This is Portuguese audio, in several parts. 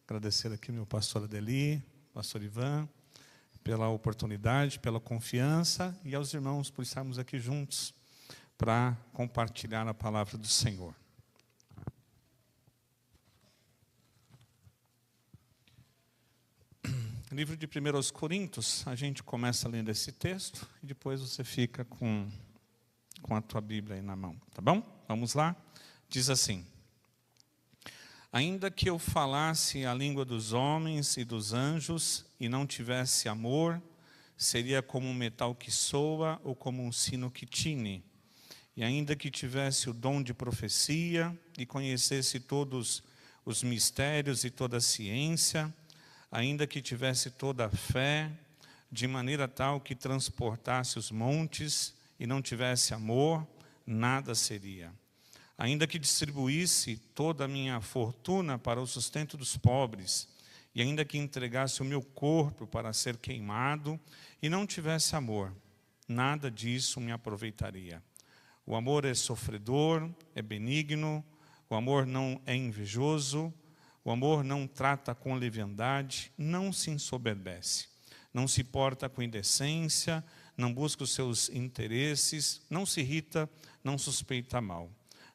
Agradecer aqui meu pastor Adeli, pastor Ivan, pela oportunidade, pela confiança, e aos irmãos por estarmos aqui juntos para compartilhar a palavra do Senhor. Livro de 1 Coríntios, a gente começa lendo esse texto e depois você fica com a tua Bíblia aí na mão, tá bom? Vamos lá? Diz assim: ainda que eu falasse a língua dos homens e dos anjos e não tivesse amor, seria como um metal que soa ou como um sino que tine. E ainda que tivesse o dom de profecia e conhecesse todos os mistérios e toda a ciência, ainda que tivesse toda a fé, de maneira tal que transportasse os montes e não tivesse amor, nada seria. Ainda que distribuísse toda a minha fortuna para o sustento dos pobres, e ainda que entregasse o meu corpo para ser queimado, e não tivesse amor, nada disso me aproveitaria. O amor é sofredor, é benigno, o amor não é invejoso, o amor não trata com leviandade, não se ensoberbece, não se porta com indecência, não busca os seus interesses, não se irrita, não suspeita mal.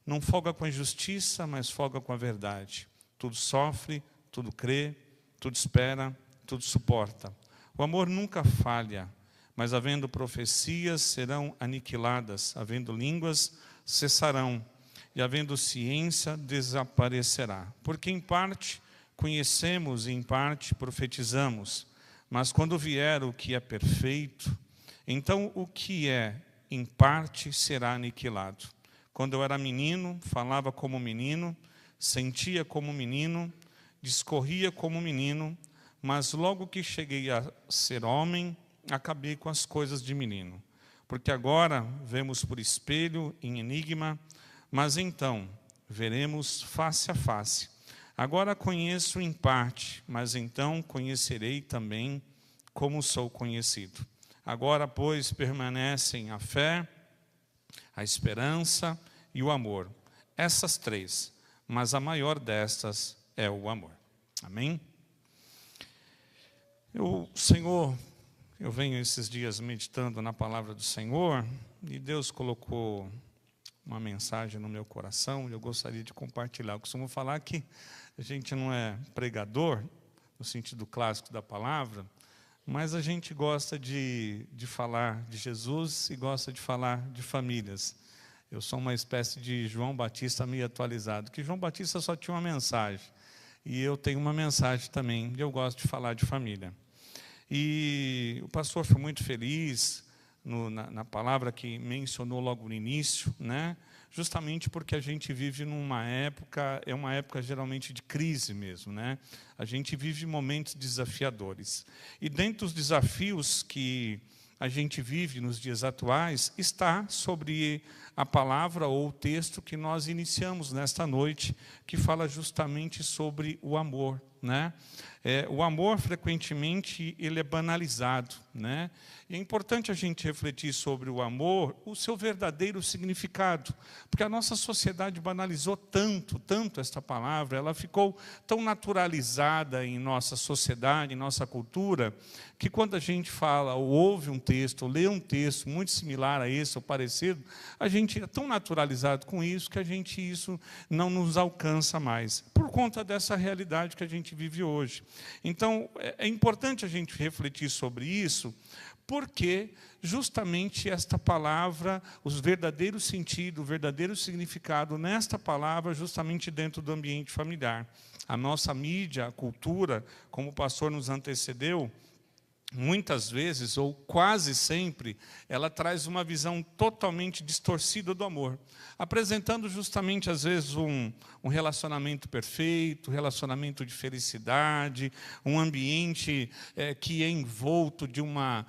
Não folga com a injustiça, mas folga com a verdade. Tudo sofre, tudo crê, tudo espera, tudo suporta. O amor nunca falha, mas havendo profecias serão aniquiladas, havendo línguas cessarão, e havendo ciência desaparecerá. Porque em parte conhecemos e em parte profetizamos, mas quando vier o que é perfeito, então o que é em parte será aniquilado. Quando eu era menino, falava como menino, sentia como menino, discorria como menino, mas logo que cheguei a ser homem, acabei com as coisas de menino. Porque agora vemos por espelho, em enigma, mas então veremos face a face. Agora conheço em parte, mas então conhecerei também como sou conhecido. Agora, pois, permanecem a fé, a esperança e o amor. Essas três, mas a maior destas é o amor. Amém? Senhor, eu venho esses dias meditando na palavra do Senhor, e Deus colocou uma mensagem no meu coração, e eu gostaria de compartilhar. Eu costumo falar que a gente não é pregador, no sentido clássico da palavra, mas a gente gosta de falar de Jesus e gosta de falar de famílias. Eu sou uma espécie de João Batista meio atualizado, que João Batista só tinha uma mensagem, e eu tenho uma mensagem também, e eu gosto de falar de família. E o pastor foi muito feliz na palavra que mencionou logo no início, né? Justamente porque a gente vive numa época, é uma época geralmente de crise mesmo, né? A gente vive momentos desafiadores. E dentre os desafios que a gente vive nos dias atuais, está sobre a palavra ou o texto que nós iniciamos nesta noite, que fala justamente sobre o amor, né? O amor, frequentemente, ele é banalizado, né? E é importante a gente refletir sobre o amor, o seu verdadeiro significado, porque a nossa sociedade banalizou tanto esta palavra, ela ficou tão naturalizada em nossa sociedade, em nossa cultura, que quando a gente fala, ou ouve um texto, ou lê um texto muito similar a esse, ou parecido, a gente é tão naturalizado com isso, que isso não nos alcança mais, por conta dessa realidade que a gente vive hoje. Então, é importante a gente refletir sobre isso, porque justamente esta palavra, os verdadeiros sentidos, o verdadeiro significado nesta palavra, justamente dentro do ambiente familiar. A nossa mídia, a cultura, como o pastor nos antecedeu, muitas vezes, ou quase sempre, ela traz uma visão totalmente distorcida do amor, apresentando justamente, às vezes, um relacionamento perfeito, um relacionamento de felicidade, um ambiente que é envolto de uma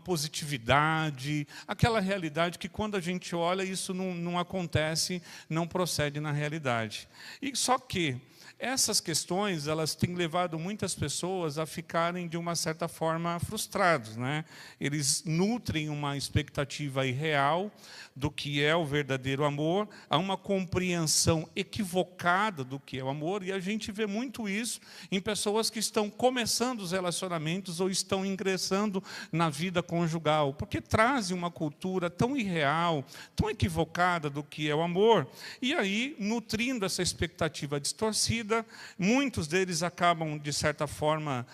positividade, aquela realidade que, quando a gente olha, isso não acontece, não procede na realidade. E só que essas questões, elas têm levado muitas pessoas a ficarem, de uma certa forma, frustrados, né? Eles nutrem uma expectativa irreal do que é o verdadeiro amor, há uma compreensão equivocada do que é o amor, e a gente vê muito isso em pessoas que estão começando os relacionamentos ou estão ingressando na vida conjugal, porque trazem uma cultura tão irreal, tão equivocada do que é o amor, e aí, nutrindo essa expectativa distorcida, muitos deles acabam, de certa forma,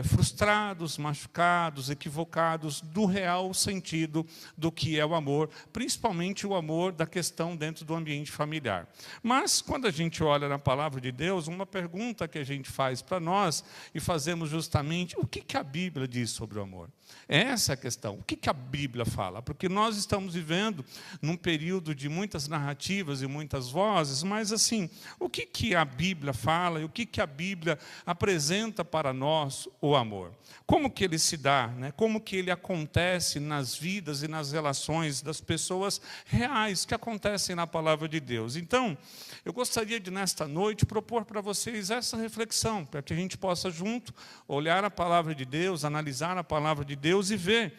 frustrados, machucados, equivocados do real sentido do que é o amor, principalmente o amor da questão dentro do ambiente familiar. Mas, quando a gente olha na palavra de Deus, uma pergunta que a gente faz para nós, e fazemos justamente, o que a Bíblia diz sobre o amor? Essa é a questão. O que a Bíblia fala? Porque nós estamos vivendo num período de muitas narrativas e muitas vozes, mas, assim, o que a Bíblia fala e o que a Bíblia apresenta para nós o amor? Como que ele se dá, né? Como que ele acontece nas vidas e nas relações das pessoas reais que acontecem na palavra de Deus? Então, eu gostaria de, nesta noite, propor para vocês essa reflexão, para que a gente possa, junto, olhar a palavra de Deus, analisar a palavra de Deus e ver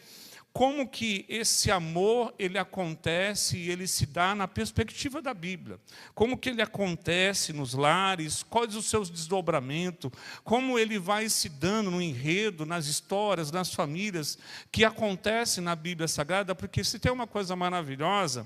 como que esse amor ele acontece e ele se dá na perspectiva da Bíblia. Como que ele acontece nos lares, quais os seus desdobramentos, como ele vai se dando no enredo, nas histórias, nas famílias que acontecem na Bíblia Sagrada, porque se tem uma coisa maravilhosa,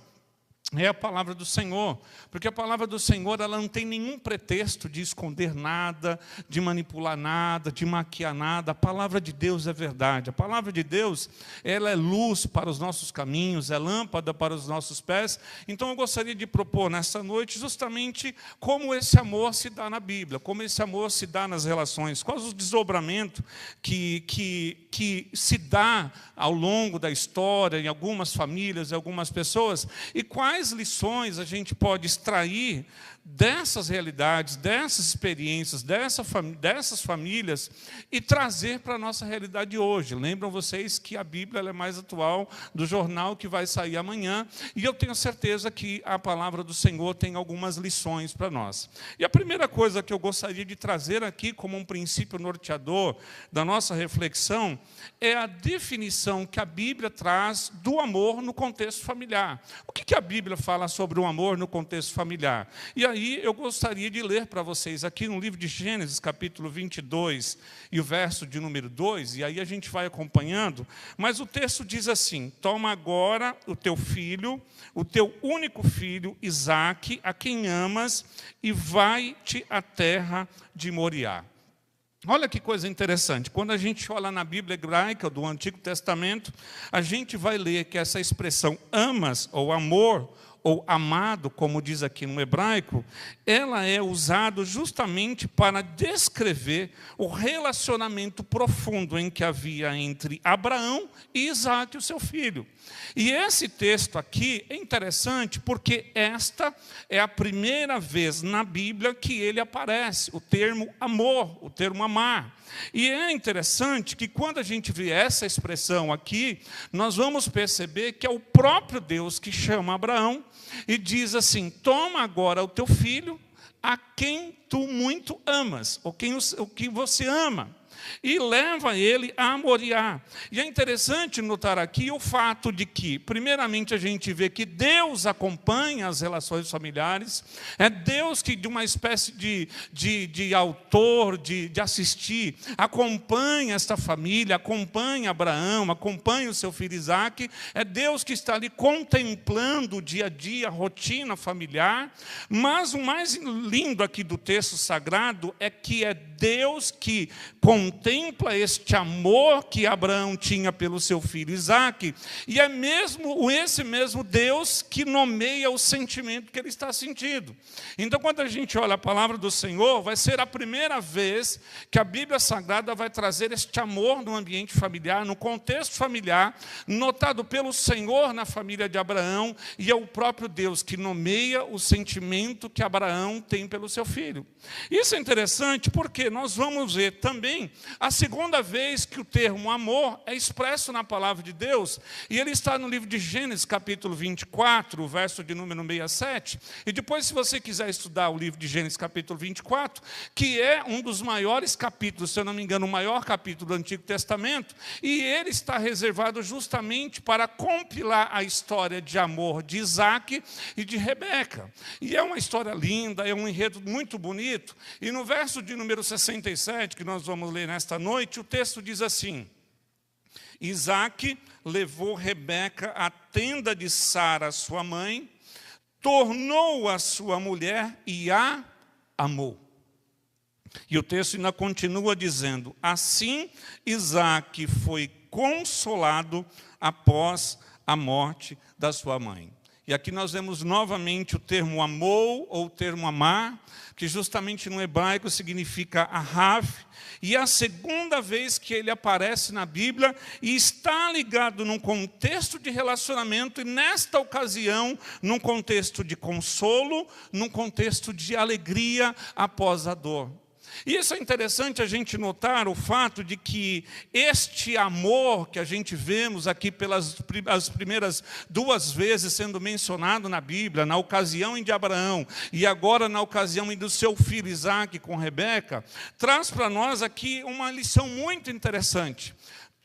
é a palavra do Senhor, porque a palavra do Senhor ela não tem nenhum pretexto de esconder nada, de manipular nada, de maquiar nada. A palavra de Deus é verdade. A palavra de Deus ela é luz para os nossos caminhos, é lâmpada para os nossos pés. Então eu gostaria de propor nessa noite justamente como esse amor se dá na Bíblia, como esse amor se dá nas relações, quais os desdobramentos que se dá ao longo da história, em algumas famílias, em algumas pessoas, e quais lições a gente pode extrair dessas realidades, dessas experiências, dessas famílias e trazer para a nossa realidade hoje. Lembram vocês que a Bíblia ela é mais atual do jornal que vai sair amanhã, e eu tenho certeza que a palavra do Senhor tem algumas lições para nós. E a primeira coisa que eu gostaria de trazer aqui como um princípio norteador da nossa reflexão é a definição que a Bíblia traz do amor no contexto familiar. O que a Bíblia fala sobre o amor no contexto familiar? E aí eu gostaria de ler para vocês aqui no livro de Gênesis, capítulo 22, e o verso de número 2, e aí a gente vai acompanhando, mas o texto diz assim: toma agora o teu filho, o teu único filho, Isaque, a quem amas, e vai-te à terra de Moriá. Olha que coisa interessante, quando a gente olha na Bíblia hebraica do Antigo Testamento, a gente vai ler que essa expressão amas, ou amor, ou amado, como diz aqui no hebraico, ela é usada justamente para descrever o relacionamento profundo em que havia entre Abraão e Isaque, o seu filho. E esse texto aqui é interessante porque esta é a primeira vez na Bíblia que ele aparece, o termo amor, o termo amar. E é interessante que quando a gente vê essa expressão aqui, nós vamos perceber que é o próprio Deus que chama Abraão e diz assim: toma agora o teu filho, a quem tu muito amas, ou o que você ama, e leva ele a Moriá. E é interessante notar aqui o fato de que, primeiramente, a gente vê que Deus acompanha as relações familiares, é Deus que, de uma espécie de autor, de assistir, acompanha esta família, acompanha Abraão, acompanha o seu filho Isaque, é Deus que está ali contemplando o dia a dia, a rotina familiar, mas o mais lindo aqui do texto sagrado é que é Deus que contempla este amor que Abraão tinha pelo seu filho Isaque, e é esse mesmo Deus que nomeia o sentimento que ele está sentindo. Então, quando a gente olha a palavra do Senhor, vai ser a primeira vez que a Bíblia Sagrada vai trazer este amor no ambiente familiar, no contexto familiar, notado pelo Senhor na família de Abraão, e é o próprio Deus que nomeia o sentimento que Abraão tem pelo seu filho. Isso é interessante porque nós vamos ver também a segunda vez que o termo amor é expresso na palavra de Deus, e ele está no livro de Gênesis, capítulo 24, verso de número 67, e depois, se você quiser estudar o livro de Gênesis, capítulo 24, que é um dos maiores capítulos, se eu não me engano, o maior capítulo do Antigo Testamento, e ele está reservado justamente para compilar a história de amor de Isaac e de Rebeca. E é uma história linda, é um enredo muito bonito, e no verso de número 67, que nós vamos ler nesta noite, o texto diz assim: Isaac levou Rebeca à tenda de Sara, sua mãe, tornou-a sua mulher e a amou. E o texto ainda continua dizendo: assim Isaac foi consolado após a morte da sua mãe. E aqui nós vemos novamente o termo amou, ou o termo amar, que justamente no hebraico significa ahav, e é a segunda vez que ele aparece na Bíblia, e está ligado num contexto de relacionamento, e nesta ocasião, num contexto de consolo, num contexto de alegria após a dor. E isso é interessante a gente notar o fato de que este amor que a gente vemos aqui pelas as primeiras duas vezes sendo mencionado na Bíblia, na ocasião de Abraão e agora na ocasião do seu filho Isaac com Rebeca, traz para nós aqui uma lição muito interessante.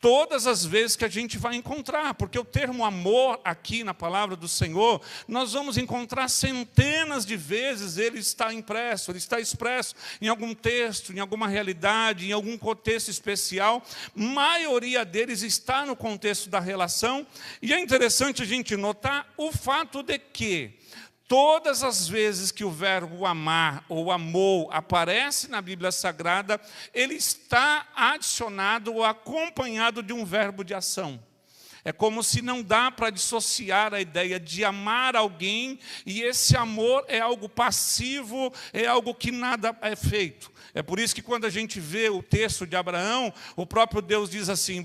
Todas as vezes que a gente vai encontrar, porque o termo amor aqui na palavra do Senhor, nós vamos encontrar centenas de vezes ele está impresso, ele está expresso em algum texto, em alguma realidade, em algum contexto especial. A maioria deles está no contexto da relação, e é interessante a gente notar o fato de que todas as vezes que o verbo amar ou amou aparece na Bíblia Sagrada, ele está adicionado ou acompanhado de um verbo de ação. É como se não dá para dissociar a ideia de amar alguém e esse amor é algo passivo, é algo que nada é feito. É por isso que quando a gente vê o texto de Abraão, o próprio Deus diz assim: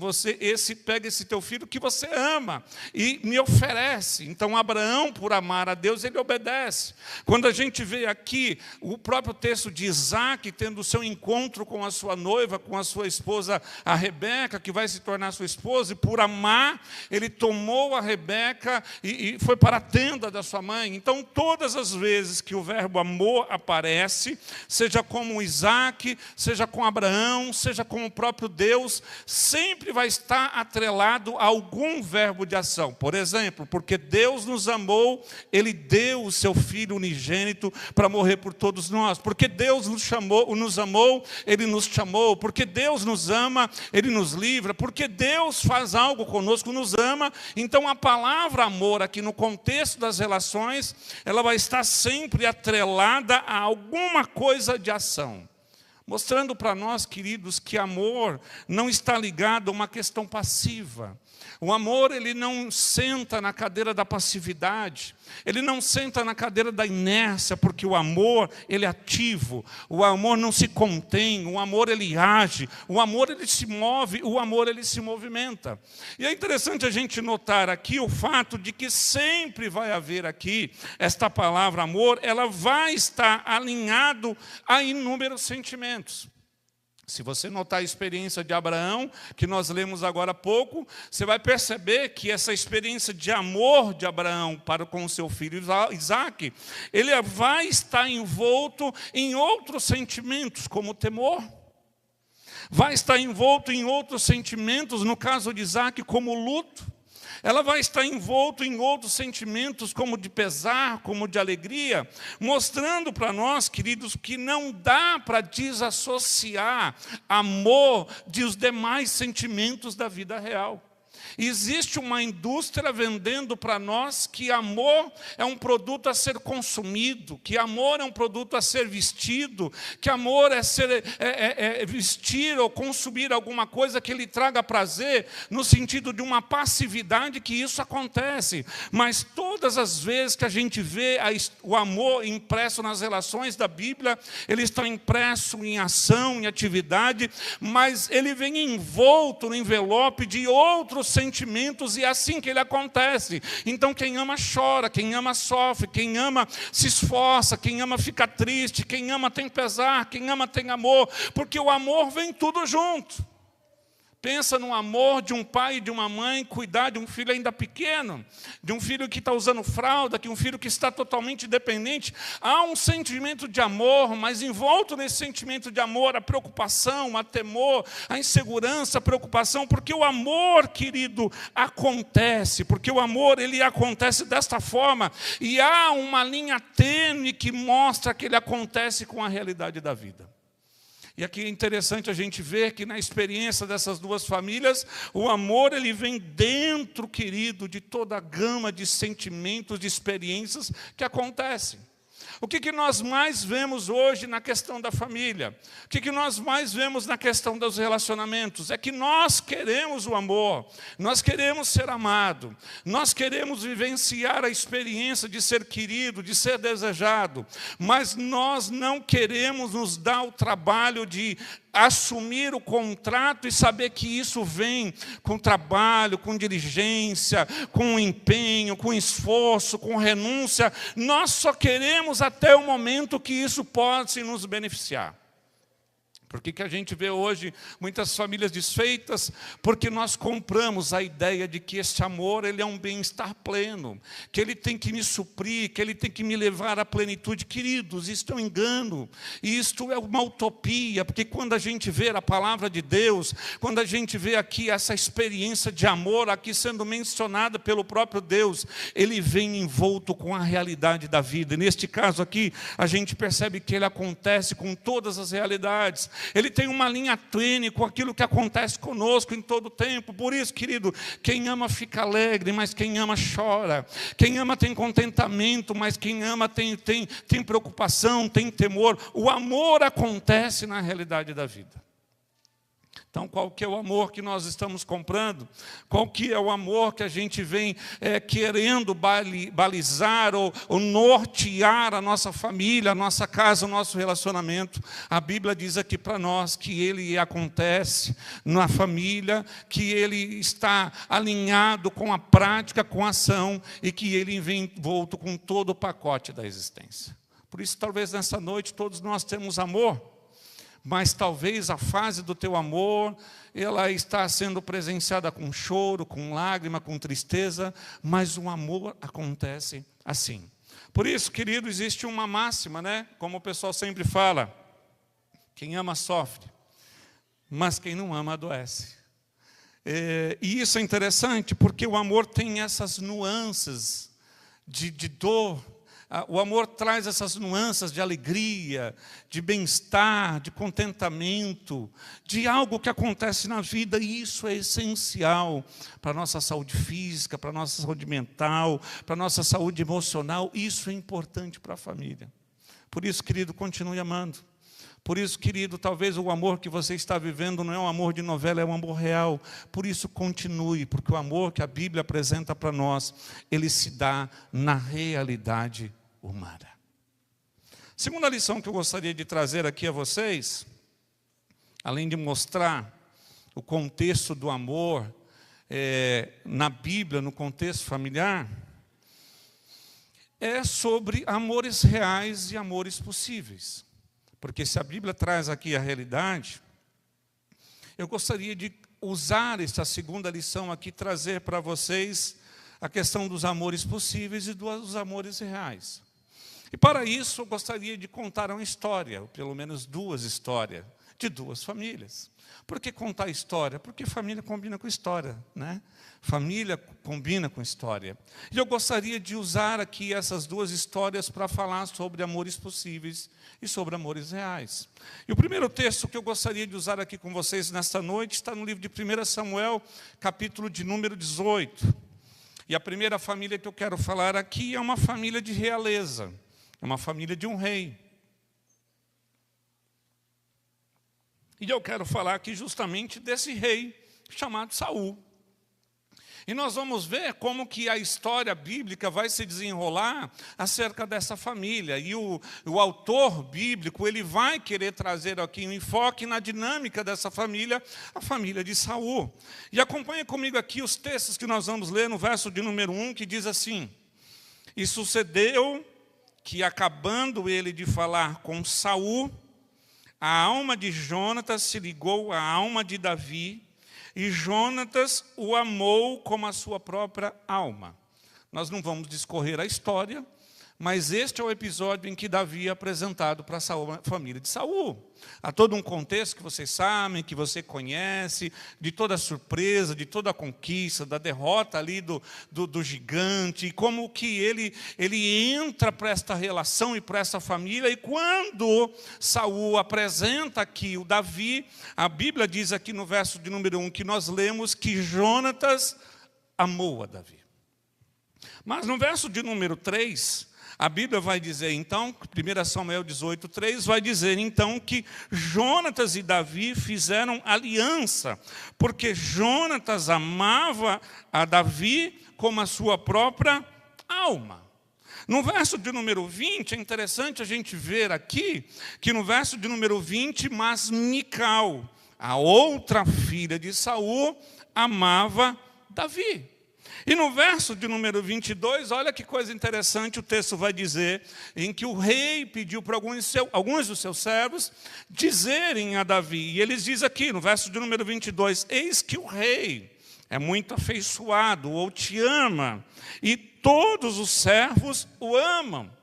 pega esse teu filho que você ama e me oferece. Então Abraão, por amar a Deus, ele obedece. Quando a gente vê aqui o próprio texto de Isaac tendo o seu encontro com a sua noiva, com a sua esposa, a Rebeca, que vai se tornar sua esposa, e por amar, ele tomou a Rebeca e foi para a tenda da sua mãe. Então todas as vezes que o verbo amor aparece, seja como Isaac, seja com Abraão, seja com o próprio Deus, sempre vai estar atrelado a algum verbo de ação. Por exemplo, porque Deus nos amou, ele deu o seu Filho unigênito para morrer por todos nós. Porque Deus nos amou, ele nos chamou. Porque Deus nos ama, ele nos livra. Porque Deus faz algo conosco, nos ama. Então a palavra amor aqui no contexto das relações, ela vai estar sempre atrelada a alguma coisa de ação. Mostrando para nós, queridos, que amor não está ligado a uma questão passiva. O amor, ele não senta na cadeira da passividade, ele não senta na cadeira da inércia, porque o amor, ele é ativo, o amor não se contém, o amor, ele age, o amor, ele se move, o amor, ele se movimenta. E é interessante a gente notar aqui o fato de que sempre vai haver aqui, esta palavra amor, ela vai estar alinhado a inúmeros sentimentos. Se você notar a experiência de Abraão, que nós lemos agora há pouco, você vai perceber que essa experiência de amor de Abraão para com o seu filho Isaac, ele vai estar envolto em outros sentimentos, como temor. Vai estar envolto em outros sentimentos, no caso de Isaac, como luto. Ela vai estar envolto em outros sentimentos, como de pesar, como de alegria, mostrando para nós, queridos, que não dá para desassociar amor dos demais sentimentos da vida real. Existe uma indústria vendendo para nós que amor é um produto a ser consumido, que amor é um produto a ser vestido, que amor é vestir ou consumir alguma coisa que lhe traga prazer, no sentido de uma passividade, que isso acontece. Mas todas as vezes que a gente vê o amor impresso nas relações da Bíblia, ele está impresso em ação, em atividade, mas ele vem envolto no envelope de outros sentimentos e é assim que ele acontece. Então quem ama chora, quem ama sofre, quem ama se esforça, quem ama fica triste, quem ama tem pesar, quem ama tem amor, porque o amor vem tudo junto. Pensa no amor de um pai e de uma mãe cuidar de um filho ainda pequeno, de um filho que está usando fralda, de um filho que está totalmente dependente. Há um sentimento de amor, mas envolto nesse sentimento de amor, a preocupação, a temor, a insegurança, a preocupação, porque o amor, querido, acontece, porque o amor, ele acontece desta forma, e há uma linha tênue que mostra que ele acontece com a realidade da vida. E aqui é interessante a gente ver que na experiência dessas duas famílias, o amor ele vem dentro, querido, de toda a gama de sentimentos, de experiências que acontecem. O que nós mais vemos hoje na questão da família? O que nós mais vemos na questão dos relacionamentos? É que nós queremos o amor, nós queremos ser amado, nós queremos vivenciar a experiência de ser querido, de ser desejado, mas nós não queremos nos dar o trabalho de assumir o contrato e saber que isso vem com trabalho, com diligência, com empenho, com esforço, com renúncia. Nós só queremos até o momento que isso possa nos beneficiar. Por que a gente vê hoje muitas famílias desfeitas? Porque nós compramos a ideia de que esse amor ele é um bem-estar pleno, que ele tem que me suprir, que ele tem que me levar à plenitude. Queridos, isto é um engano, e isto é uma utopia, porque quando a gente vê a palavra de Deus, quando a gente vê aqui essa experiência de amor, aqui sendo mencionada pelo próprio Deus, ele vem envolto com a realidade da vida. E neste caso aqui, a gente percebe que ele acontece com todas as realidades. Ele tem uma linha tênue com aquilo que acontece conosco em todo o tempo. Por isso, querido, quem ama fica alegre, mas quem ama chora. Quem ama tem contentamento, mas quem ama tem preocupação, tem temor. O amor acontece na realidade da vida. Então, qual que é o amor que nós estamos comprando? Qual que é o amor que a gente vem querendo balizar ou nortear a nossa família, a nossa casa, o nosso relacionamento? A Bíblia diz aqui para nós que ele acontece na família, que ele está alinhado com a prática, com a ação, e que ele vem envolto com todo o pacote da existência. Por isso, talvez nessa noite todos nós temos amor, mas talvez a fase do teu amor, ela está sendo presenciada com choro, com lágrima, com tristeza, mas o amor acontece assim. Por isso, querido, existe uma máxima, né? Como o pessoal sempre fala, quem ama sofre, mas quem não ama adoece. E isso é interessante, porque o amor tem essas nuances de dor. O amor traz essas nuances de alegria, de bem-estar, de contentamento, de algo que acontece na vida, e isso é essencial para a nossa saúde física, para a nossa saúde mental, para a nossa saúde emocional. Isso é importante para a família. Por isso, querido, continue amando. Por isso, querido, talvez o amor que você está vivendo não é um amor de novela, é um amor real. Por isso, continue, porque o amor que a Bíblia apresenta para nós, ele se dá na realidade humana. Segunda lição que eu gostaria de trazer aqui a vocês, além de mostrar o contexto do amor na Bíblia, no contexto familiar, é sobre amores reais e amores possíveis. Porque se a Bíblia traz aqui a realidade, eu gostaria de usar essa segunda lição aqui, trazer para vocês a questão dos amores possíveis e dos amores reais. E para isso eu gostaria de contar uma história, ou pelo menos duas histórias, de duas famílias. Por que contar história? Porque família combina com história, né? Família combina com história. E eu gostaria de usar aqui essas duas histórias para falar sobre amores possíveis e sobre amores reais. E o primeiro texto que eu gostaria de usar aqui com vocês nesta noite está no livro de 1 Samuel, capítulo de número 18. E a primeira família que eu quero falar aqui é uma família de realeza, é uma família de um rei. E eu quero falar aqui justamente desse rei chamado Saul. E nós vamos ver como que a história bíblica vai se desenrolar acerca dessa família. E o autor bíblico, ele vai querer trazer aqui um enfoque na dinâmica dessa família, a família de Saul. E acompanhe comigo aqui os textos que nós vamos ler no verso de número 1, que diz assim: E sucedeu que, acabando ele de falar com Saul, a alma de Jonatas se ligou à alma de Davi, e Jonatas o amou como a sua própria alma. Nós não vamos discorrer a história, mas este é o episódio em que Davi é apresentado para a família de Saul. Há todo um contexto que vocês sabem, que você conhece, de toda a surpresa, de toda a conquista, da derrota ali do gigante, e como que ele entra para esta relação e para essa família. E quando Saul apresenta aqui o Davi, a Bíblia diz aqui no verso de número 1 que nós lemos que Jonatas amou a Davi. Mas no verso de número 3, a Bíblia vai dizer, então, 1 Samuel 18:3, vai dizer, então, que Jonatas e Davi fizeram aliança, porque Jonatas amava a Davi como a sua própria alma. No verso de número 20, é interessante a gente ver aqui, que no verso de número 20, mas Mical, a outra filha de Saul, amava Davi. E no verso de número 22, olha que coisa interessante, o texto vai dizer, em que o rei pediu para alguns dos seus servos dizerem a Davi, e eles dizem aqui, no verso de número 22, eis que o rei é muito afeiçoado, ou te ama, e todos os servos o amam.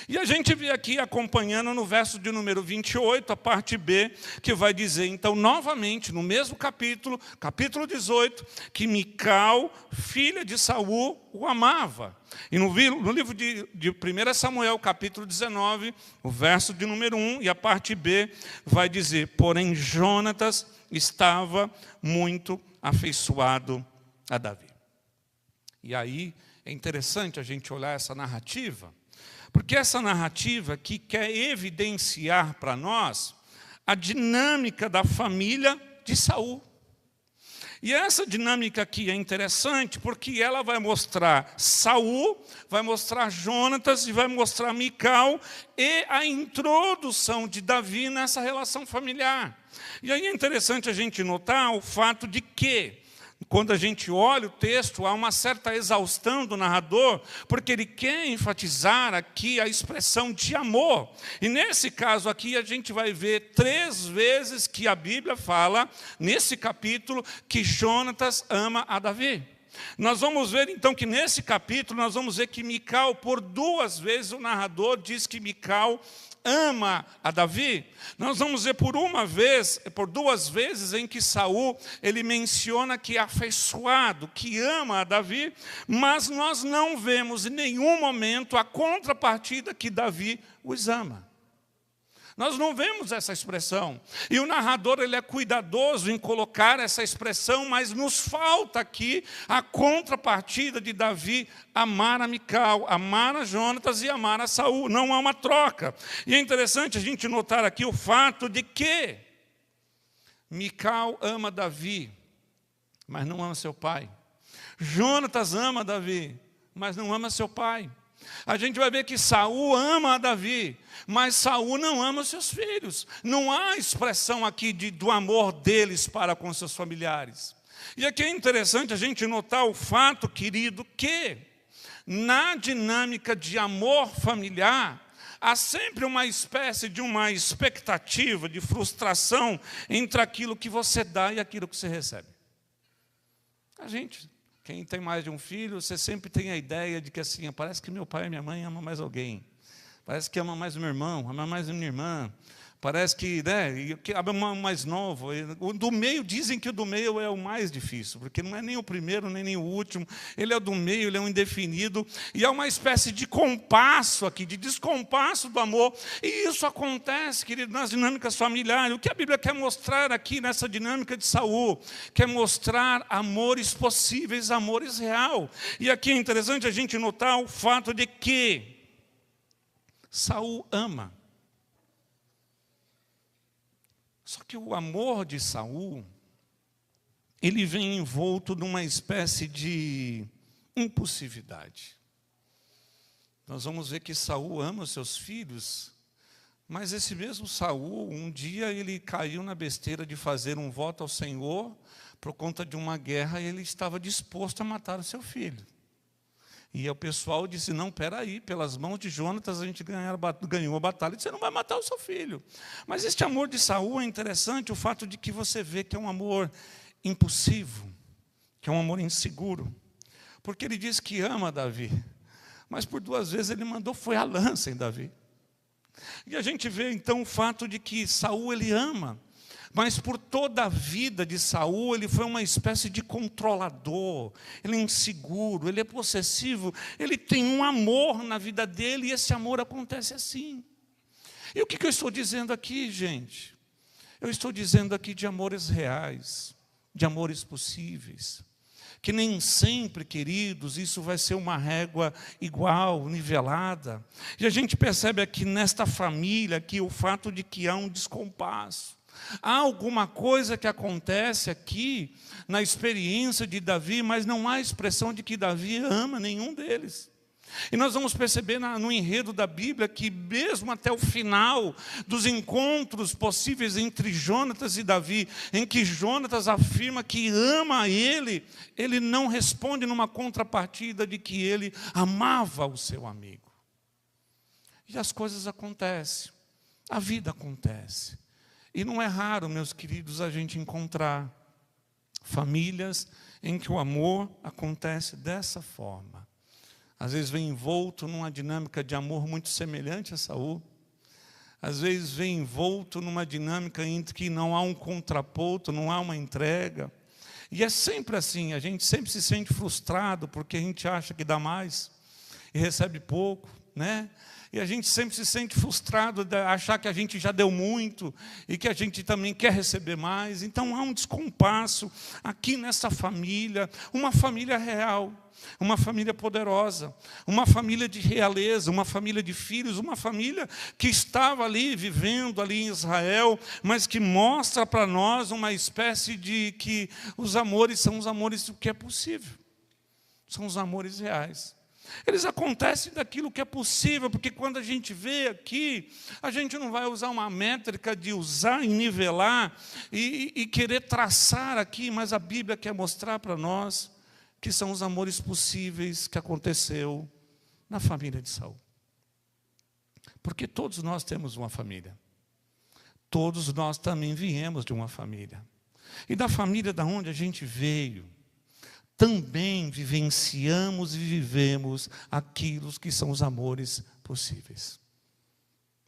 E a gente vê aqui acompanhando no verso de número 28, a parte B, que vai dizer, então, novamente, no mesmo capítulo, capítulo 18, que Mical, filha de Saul, o amava. E no livro de 1 Samuel, capítulo 19, o verso de número 1, e a parte B, vai dizer, porém Jonatas estava muito afeiçoado a Davi. E aí é interessante a gente olhar essa narrativa, porque essa narrativa aqui quer evidenciar para nós a dinâmica da família de Saul. E essa dinâmica aqui é interessante porque ela vai mostrar Saul, vai mostrar Jonatas e vai mostrar Mical e a introdução de Davi nessa relação familiar. E aí é interessante a gente notar o fato de que, quando a gente olha o texto, há uma certa exaustão do narrador, porque ele quer enfatizar aqui a expressão de amor. E nesse caso aqui, a gente vai ver 3 vezes que a Bíblia fala, nesse capítulo, que Jonatas ama a Davi. Nós vamos ver, então, que nesse capítulo, nós vamos ver que Mical, por 2 vezes, o narrador diz que Mical ama a Davi. Nós vamos ver por 2 vezes em que Saul, ele menciona que é afeiçoado, que ama a Davi, mas nós não vemos em nenhum momento a contrapartida que Davi os ama. Nós não vemos essa expressão. E o narrador, ele é cuidadoso em colocar essa expressão, mas nos falta aqui a contrapartida de Davi amar a Mical, amar a Jonatas e amar a Saul. Não há uma troca. E é interessante a gente notar aqui o fato de que Mical ama Davi, mas não ama seu pai. Jonatas ama Davi, mas não ama seu pai. A gente vai ver que Saul ama a Davi, mas Saul não ama seus filhos. Não há expressão aqui do amor deles para com seus familiares. E aqui é interessante a gente notar o fato, querido, que na dinâmica de amor familiar, há sempre uma espécie de uma expectativa, de frustração entre aquilo que você dá e aquilo que você recebe. Quem tem mais de um filho, você sempre tem a ideia de que assim, parece que meu pai e minha mãe amam mais alguém. Parece que ama mais o meu irmão, ama mais a minha irmã. Parece que, que ama mais novo. O do meio, dizem que o do meio é o mais difícil, porque não é nem o primeiro, nem o último. Ele é do meio, ele é um indefinido. E há uma espécie de compasso aqui, de descompasso do amor. E isso acontece, querido, nas dinâmicas familiares. O que a Bíblia quer mostrar aqui nessa dinâmica de Saul? Quer mostrar amores possíveis, amores real. E aqui é interessante a gente notar o fato de que Saul ama. Só que o amor de Saul ele vem envolto numa espécie de impulsividade. Nós vamos ver que Saul ama os seus filhos, mas esse mesmo Saul, um dia ele caiu na besteira de fazer um voto ao Senhor, por conta de uma guerra, ele estava disposto a matar o seu filho. E o pessoal disse, não, peraí, pelas mãos de Jonatas a gente ganhou a batalha, você não vai matar o seu filho. Mas este amor de Saul é interessante, o fato de que você vê que é um amor impulsivo, que é um amor inseguro. Porque ele diz que ama Davi, mas por 2 vezes ele mandou foi a lança em Davi. E a gente vê então o fato de que Saul ele ama, mas por toda a vida de Saul, ele foi uma espécie de controlador, ele é inseguro, ele é possessivo, ele tem um amor na vida dele, e esse amor acontece assim. E o que eu estou dizendo aqui, gente? Eu estou dizendo aqui de amores reais, de amores possíveis, que nem sempre, queridos, isso vai ser uma régua igual, nivelada. E a gente percebe aqui nesta família, aqui, o fato de que há um descompasso. Há alguma coisa que acontece aqui na experiência de Davi, mas não há expressão de que Davi ama nenhum deles. E nós vamos perceber no enredo da Bíblia que mesmo até o final dos encontros possíveis entre Jonatas e Davi, em que Jonatas afirma que ama ele, ele não responde numa contrapartida de que ele amava o seu amigo. E as coisas acontecem, a vida acontece. E não é raro, meus queridos, a gente encontrar famílias em que o amor acontece dessa forma. Às vezes vem envolto numa dinâmica de amor muito semelhante a Saul. Às vezes vem envolto numa dinâmica em que não há um contraponto, não há uma entrega. E é sempre assim, a gente sempre se sente frustrado porque a gente acha que dá mais e recebe pouco, né? E a gente sempre se sente frustrado de achar que a gente já deu muito e que a gente também quer receber mais. Então há um descompasso aqui nessa família, uma família real, uma família poderosa, uma família de realeza, uma família de filhos, uma família que estava ali, vivendo ali em Israel, mas que mostra para nós uma espécie de que os amores são os amores do que é possível, são os amores reais. Eles acontecem daquilo que é possível, porque quando a gente vê aqui, a gente não vai usar uma métrica de usar e nivelar e querer traçar aqui, mas a Bíblia quer mostrar para nós que são os amores possíveis que aconteceu na família de Saul. Porque todos nós temos uma família. Todos nós também viemos de uma família. E da família da onde a gente veio, também vivenciamos e vivemos aquilo que são os amores possíveis.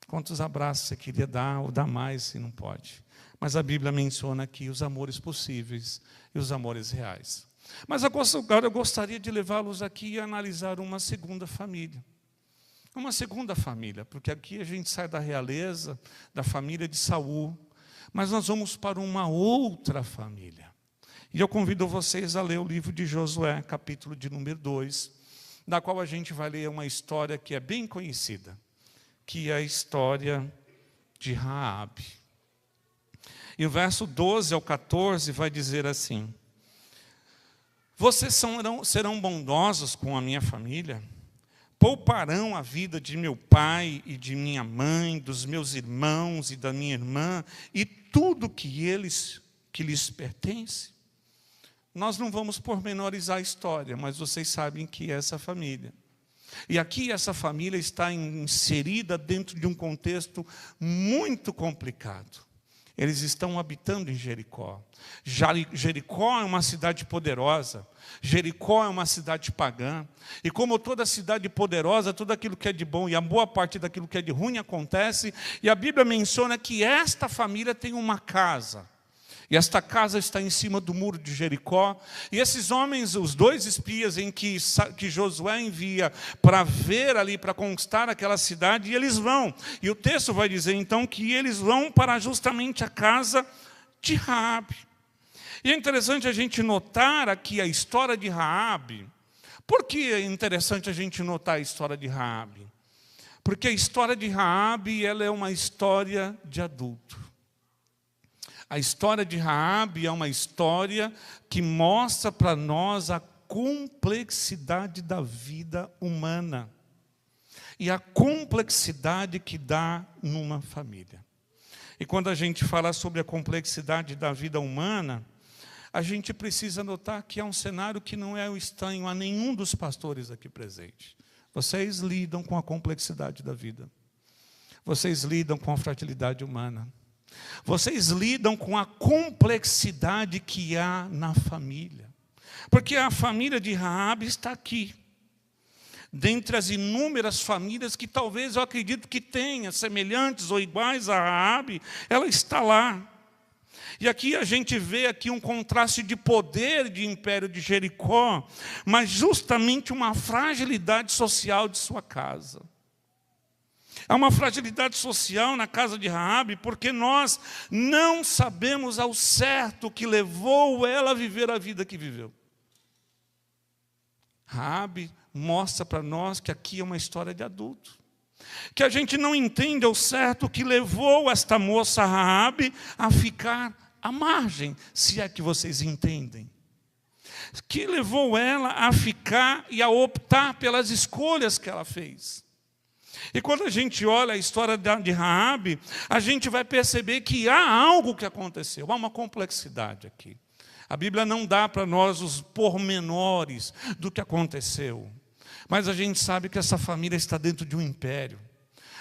Quantos abraços você queria dar ou dar mais se não pode? Mas a Bíblia menciona aqui os amores possíveis e os amores reais. Mas agora eu gostaria de levá-los aqui a analisar uma segunda família. Uma segunda família, porque aqui a gente sai da realeza, da família de Saul, mas nós vamos para uma outra família. E eu convido vocês a ler o livro de Josué, capítulo de número 2, da qual a gente vai ler uma história que é bem conhecida, que é a história de Raabe. E o verso 12 ao 14 vai dizer assim: vocês serão bondosos com a minha família, pouparão a vida de meu pai e de minha mãe, dos meus irmãos e da minha irmã, e tudo que lhes pertence. Nós não vamos pormenorizar a história, mas vocês sabem que é essa família. E aqui essa família está inserida dentro de um contexto muito complicado. Eles estão habitando em Jericó. Jericó é uma cidade poderosa. Jericó é uma cidade pagã. E como toda cidade poderosa, tudo aquilo que é de bom e a boa parte daquilo que é de ruim acontece. E a Bíblia menciona que esta família tem uma casa. E esta casa está em cima do muro de Jericó. E esses homens, os 2 espias em que Josué envia para ver ali, para conquistar aquela cidade, e eles vão. E o texto vai dizer então que eles vão para justamente a casa de Raabe. E é interessante a gente notar aqui a história de Raabe. Por que é interessante a gente notar a história de Raabe? Porque a história de Raabe, ela é uma história de adulto. A história de Raabe é uma história que mostra para nós a complexidade da vida humana e a complexidade que dá numa família. E quando a gente fala sobre a complexidade da vida humana, a gente precisa notar que é um cenário que não é estranho a nenhum dos pastores aqui presentes. Vocês lidam com a complexidade da vida. Vocês lidam com a fragilidade humana. Vocês lidam com a complexidade que há na família. Porque a família de Raabe está aqui. Dentre as inúmeras famílias que talvez eu acredito que tenha semelhantes ou iguais a Raabe, ela está lá. E aqui a gente vê aqui um contraste de poder de império de Jericó, mas justamente uma fragilidade social de sua casa. Há uma fragilidade social na casa de Raabe, porque nós não sabemos ao certo o que levou ela a viver a vida que viveu. Raabe mostra para nós que aqui é uma história de adulto. Que a gente não entende ao certo o que levou esta moça Raabe a ficar à margem, se é que vocês entendem. Que levou ela a ficar e a optar pelas escolhas que ela fez. E quando a gente olha a história de Raabe, a gente vai perceber que há algo que aconteceu, há uma complexidade aqui. A Bíblia não dá para nós os pormenores do que aconteceu, mas a gente sabe que essa família está dentro de um império.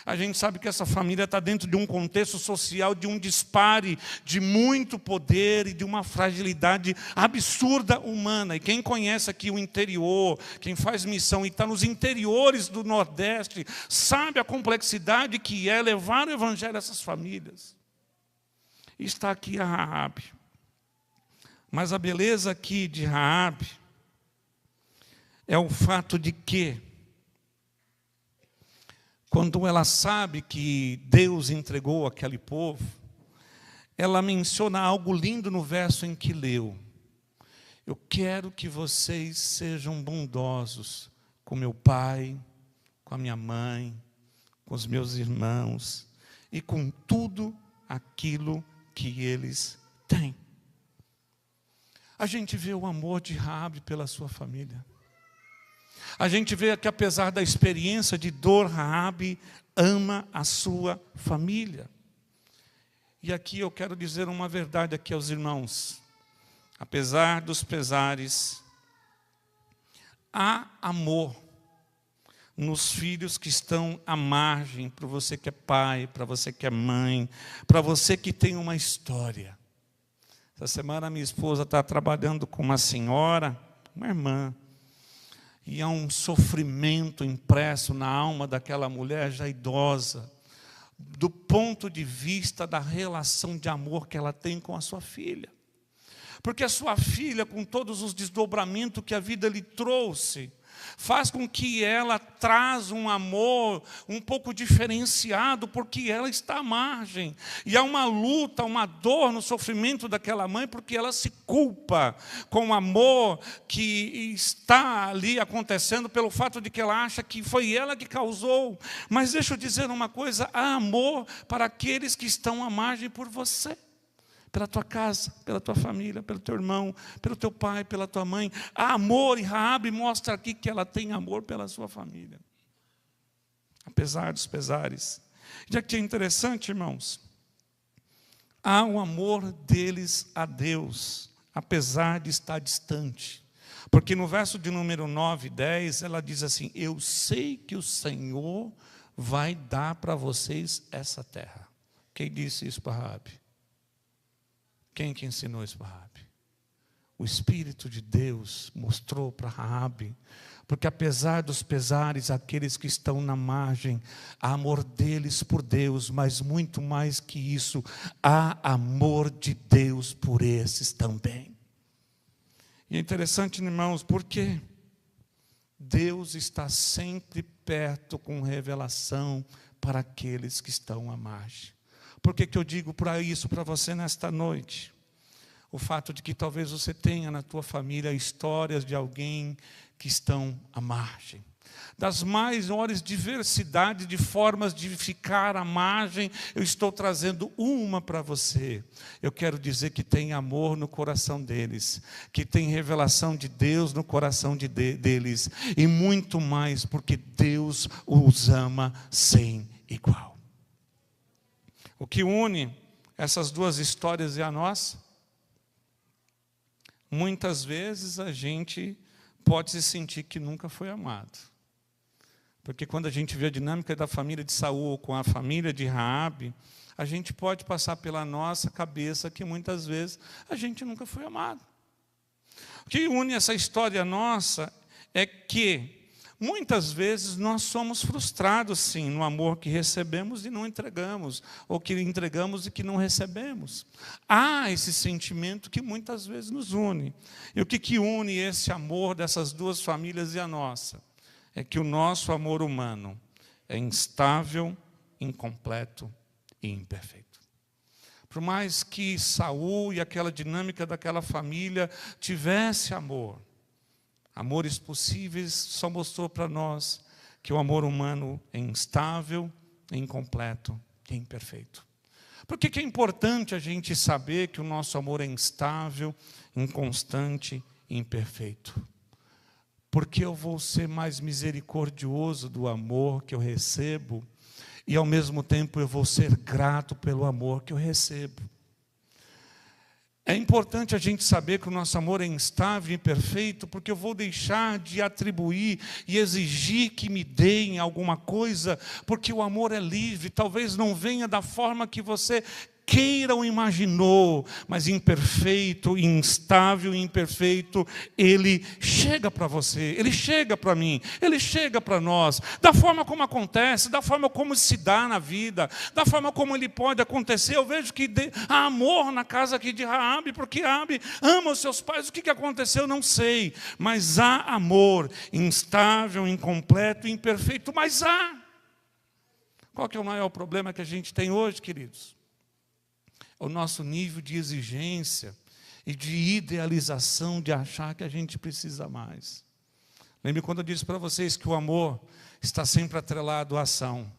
A gente sabe que essa família está dentro de um contexto social, de um dispare de muito poder e de uma fragilidade absurda humana. E quem conhece aqui o interior, quem faz missão e está nos interiores do Nordeste, sabe a complexidade que é levar o evangelho a essas famílias. E está aqui a Raabe. Mas a beleza aqui de Raabe é o fato de que, quando ela sabe que Deus entregou aquele povo, ela menciona algo lindo no verso em que leu. Eu quero que vocês sejam bondosos com meu pai, com a minha mãe, com os meus irmãos e com tudo aquilo que eles têm. A gente vê o amor de Raabe pela sua família. A gente vê que, apesar da experiência de dor, Raabe ama a sua família. E aqui eu quero dizer uma verdade aqui aos irmãos. Apesar dos pesares, há amor nos filhos que estão à margem, para você que é pai, para você que é mãe, para você que tem uma história. Essa semana minha esposa está trabalhando com uma senhora, uma irmã, e há um sofrimento impresso na alma daquela mulher já idosa, do ponto de vista da relação de amor que ela tem com a sua filha. Porque a sua filha, com todos os desdobramentos que a vida lhe trouxe, faz com que ela traz um amor um pouco diferenciado, porque ela está à margem. E há uma luta, uma dor no sofrimento daquela mãe, porque ela se culpa com o amor que está ali acontecendo, pelo fato de que ela acha que foi ela que causou. Mas deixa eu dizer uma coisa, há amor para aqueles que estão à margem por você. Pela tua casa, pela tua família, pelo teu irmão, pelo teu pai, pela tua mãe. Há amor, e Raabe mostra aqui que ela tem amor pela sua família. Apesar dos pesares. Já que é interessante, irmãos, há o amor deles a Deus, apesar de estar distante. Porque no verso de número 9 e 10, ela diz assim, eu sei que o Senhor vai dar para vocês essa terra. Quem disse isso para Raabe? Quem que ensinou isso para Raabe? O Espírito de Deus mostrou para Raabe, porque apesar dos pesares, aqueles que estão na margem, há amor deles por Deus, mas muito mais que isso, há amor de Deus por esses também. E é interessante, irmãos, porque Deus está sempre perto com revelação para aqueles que estão à margem. Por que eu digo isso para você nesta noite? O fato de que talvez você tenha na tua família histórias de alguém que estão à margem. Das maiores diversidades de formas de ficar à margem, eu estou trazendo uma para você. Eu quero dizer que tem amor no coração deles, que tem revelação de Deus no coração deles, e muito mais, porque Deus os ama sem igual. O que une essas duas histórias e a nossa? Muitas vezes a gente pode se sentir que nunca foi amado. Porque quando a gente vê a dinâmica da família de Saul com a família de Raabe, a gente pode passar pela nossa cabeça que muitas vezes a gente nunca foi amado. O que une essa história nossa é que muitas vezes nós somos frustrados, sim, no amor que recebemos e não entregamos, ou que entregamos e que não recebemos. Há esse sentimento que muitas vezes nos une. E o que une esse amor dessas duas famílias e a nossa? É que o nosso amor humano é instável, incompleto e imperfeito. Por mais que Saul e aquela dinâmica daquela família tivesse amores possíveis, só mostrou para nós que o amor humano é instável, incompleto e imperfeito. Por que é importante a gente saber que o nosso amor é instável, inconstante e imperfeito? Porque eu vou ser mais misericordioso do amor que eu recebo, e ao mesmo tempo eu vou ser grato pelo amor que eu recebo. É importante a gente saber que o nosso amor é instável e imperfeito, porque eu vou deixar de atribuir e exigir que me deem alguma coisa, porque o amor é livre, talvez não venha da forma que você queira ou imaginou, mas imperfeito, instável e imperfeito, ele chega para você, ele chega para mim, ele chega para nós, da forma como acontece, da forma como se dá na vida, da forma como ele pode acontecer. Eu vejo que há amor na casa aqui de Raabe, porque Raabe ama os seus pais. O que aconteceu, não sei, mas há amor, instável, incompleto, imperfeito, mas há. Qual que é o maior problema que a gente tem hoje, queridos? O nosso nível de exigência e de idealização, de achar que a gente precisa mais. Lembre quando eu disse para vocês que o amor está sempre atrelado à ação.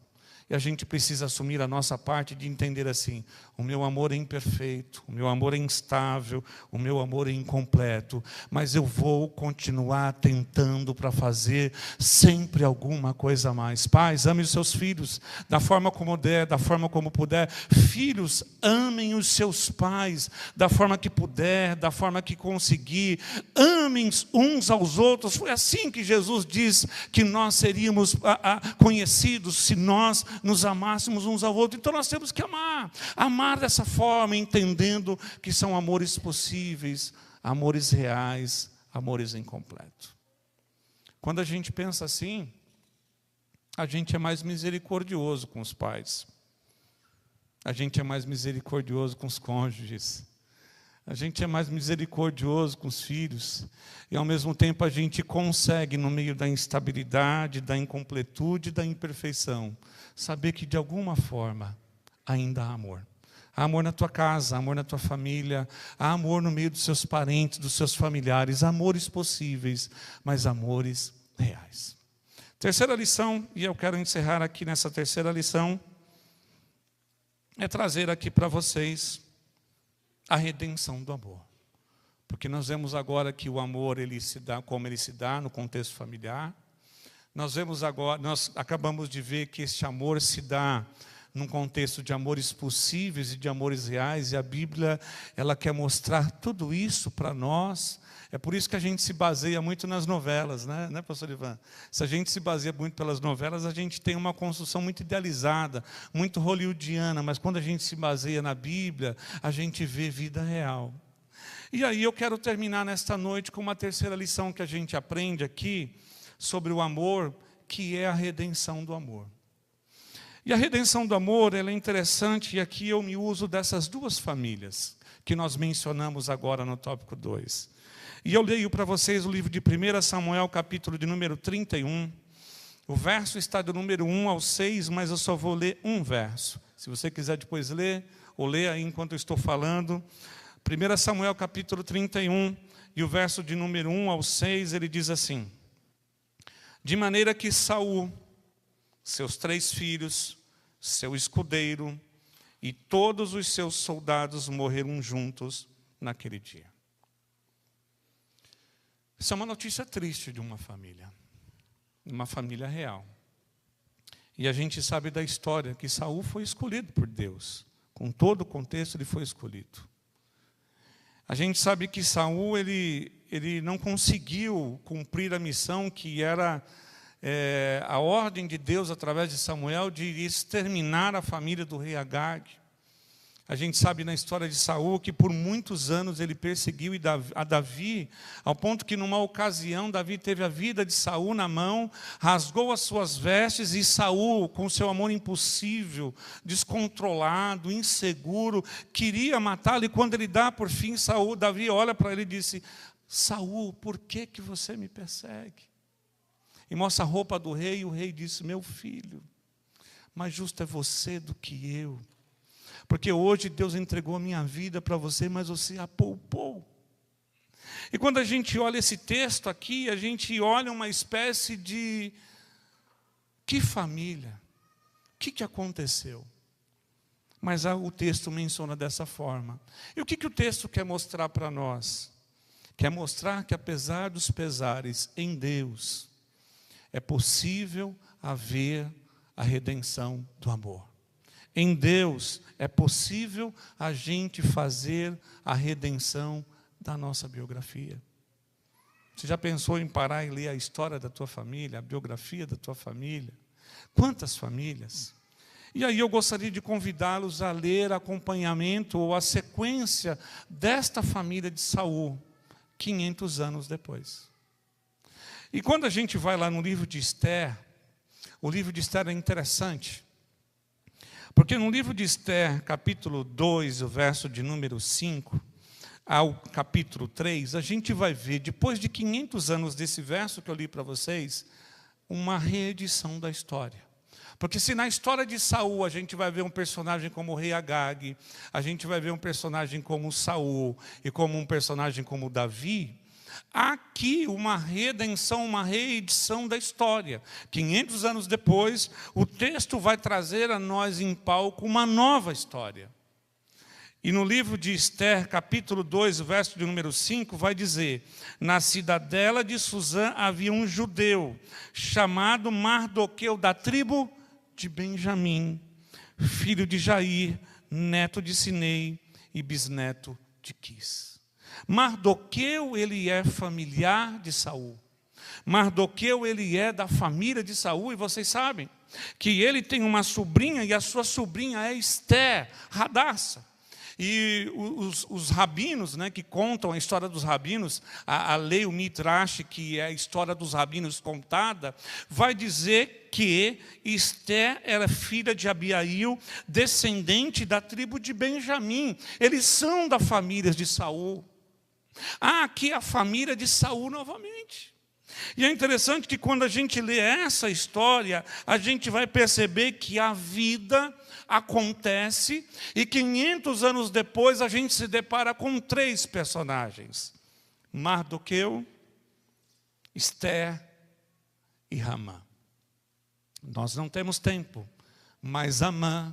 E a gente precisa assumir a nossa parte de entender assim: o meu amor é imperfeito, o meu amor é instável, o meu amor é incompleto, mas eu vou continuar tentando para fazer sempre alguma coisa a mais. Pais, amem os seus filhos da forma como der, da forma como puder. Filhos, amem os seus pais da forma que puder, da forma que conseguir. Amem uns aos outros. Foi assim que Jesus disse que nós seríamos conhecidos, se nós nos amássemos uns ao outro. Então nós temos que amar dessa forma, entendendo que são amores possíveis, amores reais, amores incompletos. Quando a gente pensa assim, a gente é mais misericordioso com os pais, a gente é mais misericordioso com os cônjuges, a gente é mais misericordioso com os filhos, e ao mesmo tempo a gente consegue, no meio da instabilidade, da incompletude, da imperfeição, saber que de alguma forma ainda há amor. Há amor na tua casa, há amor na tua família, há amor no meio dos seus parentes, dos seus familiares, amores possíveis, mas amores reais. Terceira lição, e eu quero encerrar aqui nessa terceira lição, é trazer aqui para vocês a redenção do amor. Porque nós vemos agora que o amor, ele se dá como ele se dá no contexto familiar. Nós acabamos de ver que este amor se dá num contexto de amores possíveis e de amores reais, e a Bíblia, ela quer mostrar tudo isso para nós. É por isso que a gente se baseia muito nas novelas, né, pastor Ivan? Se a gente se baseia muito pelas novelas, a gente tem uma construção muito idealizada, muito hollywoodiana, mas quando a gente se baseia na Bíblia, a gente vê vida real. E aí eu quero terminar nesta noite com uma terceira lição que a gente aprende aqui, sobre o amor, que é a redenção do amor. E a redenção do amor, ela é interessante, e aqui eu me uso dessas duas famílias, que nós mencionamos agora no tópico 2. E eu leio para vocês o livro de 1 Samuel, capítulo de número 31. O verso está do número 1 ao 6, mas eu só vou ler um verso. Se você quiser depois ler, ou ler aí enquanto eu estou falando. 1 Samuel, capítulo 31, e o verso de número 1 ao 6, ele diz assim: De maneira que Saul, seus 3 filhos, seu escudeiro e todos os seus soldados morreram juntos naquele dia. Isso é uma notícia triste de uma família real. E a gente sabe da história que Saul foi escolhido por Deus. Com todo o contexto, ele foi escolhido. A gente sabe que Saul ele não conseguiu cumprir a missão que era a ordem de Deus através de Samuel de exterminar a família do rei Agag. A gente sabe na história de Saul que por muitos anos ele perseguiu a Davi, ao ponto que numa ocasião Davi teve a vida de Saul na mão, rasgou as suas vestes e Saul, com seu amor impossível, descontrolado, inseguro, queria matá-lo. E quando ele dá por fim Davi olha para ele e disse: Saul, por que você me persegue? E mostra a roupa do rei, e o rei disse: meu filho, mais justo é você do que eu. Porque hoje Deus entregou a minha vida para você, mas você a poupou. E quando a gente olha esse texto aqui, a gente olha uma espécie de... Que família? O que aconteceu? Mas o texto menciona dessa forma. E o que o texto quer mostrar para nós? Quer mostrar que apesar dos pesares, em Deus, é possível haver a redenção do amor. Em Deus é possível a gente fazer a redenção da nossa biografia. Você já pensou em parar e ler a história da tua família, a biografia da tua família? Quantas famílias? E aí eu gostaria de convidá-los a ler acompanhamento ou a sequência desta família de Saul, 500 anos depois. E quando a gente vai lá no livro de Esther, o livro de Esther é interessante. Porque no livro de Esther, capítulo 2, o verso de número 5, ao capítulo 3, a gente vai ver, depois de 500 anos desse verso que eu li para vocês, uma reedição da história. Porque se na história de Saul a gente vai ver um personagem como o rei Agag, a gente vai ver um personagem como Saul e como um personagem como Davi, há aqui uma redenção, uma reedição da história. 500 anos depois, o texto vai trazer a nós em palco uma nova história. E no livro de Esther, capítulo 2, verso de número 5, vai dizer: na cidadela de Susã havia um judeu, chamado Mardoqueu, da tribo de Benjamim, filho de Jair, neto de Sinei e bisneto de Quis. Mardoqueu, ele é familiar de Saul. Mardoqueu, ele é da família de Saul, e vocês sabem que ele tem uma sobrinha, e a sua sobrinha é Esther, Radassa. E os rabinos, né, que contam a história dos rabinos, a lei, o Midrash, que é a história dos rabinos contada, vai dizer que Esther era filha de Abiail, descendente da tribo de Benjamim. Eles são da família de Saul. Há aqui a família de Saul novamente. E é interessante que quando a gente lê essa história, a gente vai perceber que a vida acontece e 500 anos depois a gente se depara com 3 personagens: Mardoqueu, Esther e Amã. Nós não temos tempo, mas Amã,